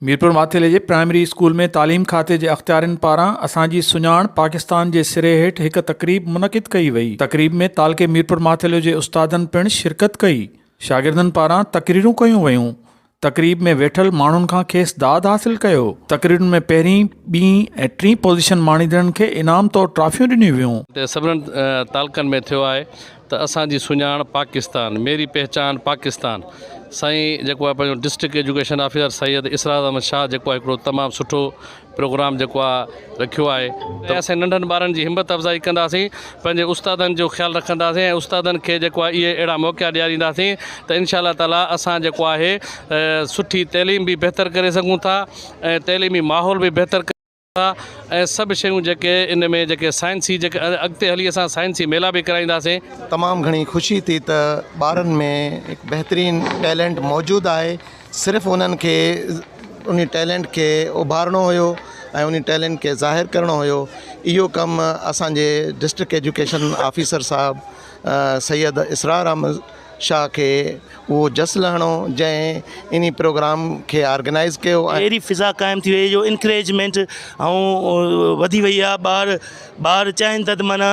मीरपुर माथेले जे primary school में तालीम खाते जे अख़्तियारनि पारां असांजी सुञाण पाकिस्तान जे सिरे हेठि हिकु तक़रीब मुनक़िद कई वई। तक़रीब में तालके मीरपुर माथेले जे उस्तादनि पिणु शिरकत कई। शागिर्दनि पारां तक़रीरूं कयूं वयूं। तक़रीब में वेठल माण्हुनि खां खेसि दाद हासिल कयो। तक़रीरुनि में पहिरीं, ॿीं ऐं टीं पोज़ीशन माणींदड़नि खे इनाम तौरु ट्रॉफियूं ॾिनियूं वियूं। सभिनीनि तालकनि में थियो आहे त असांजी सुञाण पाकिस्तान, मेरी पहचान पाकिस्तान। साईं जेको आहे पंहिंजो डिस्ट्रिक्ट एजुकेशन ऑफिसर सैयद इसरार अहमद शाह जेको आहे हिकिड़ो तमामु सुठो प्रोग्राम जेको आहे रखियो आहे। त असां नंढनि ॿारनि जी हिमत अफ़ज़ाई कंदासीं, पंहिंजे उस्तादनि जो ख़्यालु रखंदासीं ऐं उस्तादनि खे जेको आहे इहे अहिड़ा मौक़ा ॾियारींदासीं त इंशा अल्लाह ताला असां जेको आहे सुठी तइलीम बि बहितर करे सघूं था ऐं तइलीमी माहौल बि बहितर ऐं सभु शयूं जेके इन में जेके साइंसी जेके अॻिते हली असां साइंसी मेला बि कराईंदासीं। तमामु घणी ख़ुशी थी त ॿारनि में हिकु बहितरीनु टैलेंट मौजूदु आहे। सिर्फ़ु उन्हनि खे उन टैलेंट खे उभारणो हुयो ऐं उन टैलेंट खे ज़ाहिर करणो हुयो। इहो कमु असांजे डिस्ट्रिक्ट एजुकेशन ऑफिसर साहब सैयद इसरार अहमद शाह खे उहो जस लहणो जंहिं इन प्रोग्राम खे ऑर्गेनाइज़ कयो। अहिड़ी फिज़ा क़ाइमु थी वई जो इंकरेजमेंट ऐं वधी वई आहे। ॿार चाहिनि था त माना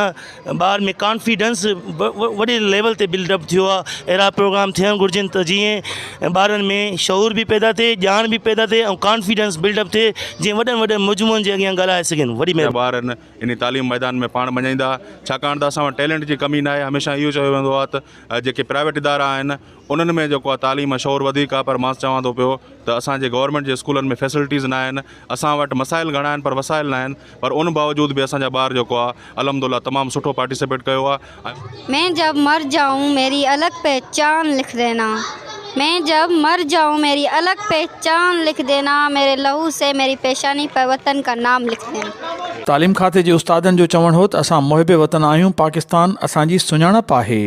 ॿार में कॉन्फिडेंस वॾे लेवल ते बिल्डअप थियो आहे। अहिड़ा प्रोग्राम थियणु घुरिजनि त जीअं ॿारनि में शऊर बि पैदा थिए, ॼाण बि पैदा थिए ऐं कॉन्फिडेंस बिल्डअप थिए, जीअं वॾनि वॾनि मजमूअनि जे अॻियां ॻाल्हाए सघनि। वॾी ॿार इन तालीम मैदान में पाण मञाईंदा, छाकाणि त असां वटि टैलेंट जी कमी न आहे। हमेशह इहो चयो वेंदो आहे त जेके प्राइवेट इदारा आहिनि उन्हनि में जेको आहे तालीम शौर वधीक आहे, पर मां चवां थो पियो त असांजे गवर्नमेंट जे स्कूलनि में फैसिलिटीज़ न आहिनि। असां वटि मसाइल घणा आहिनि पर वसाइल न आहिनि, पर उन बावजूद बि असांजा ॿार जेको आहे अल्हम्दुलिल्लाह तमामु सुठो पार्टिसिपेट कयो आहे। मैं जब मर जाऊं मेरी अलग पहचान लिख देना, मैं जब मर जाऊं मेरी अलग पहचान लिख देना, मेरे लहू से मेरी पेशानी पर वतन का नाम लिख देना। तालीम खाते जे उस्तादनि जो चवणु हो त असां मुहिब वतन आहियूं, पाकिस्तान असांजी सुञाणप आहे।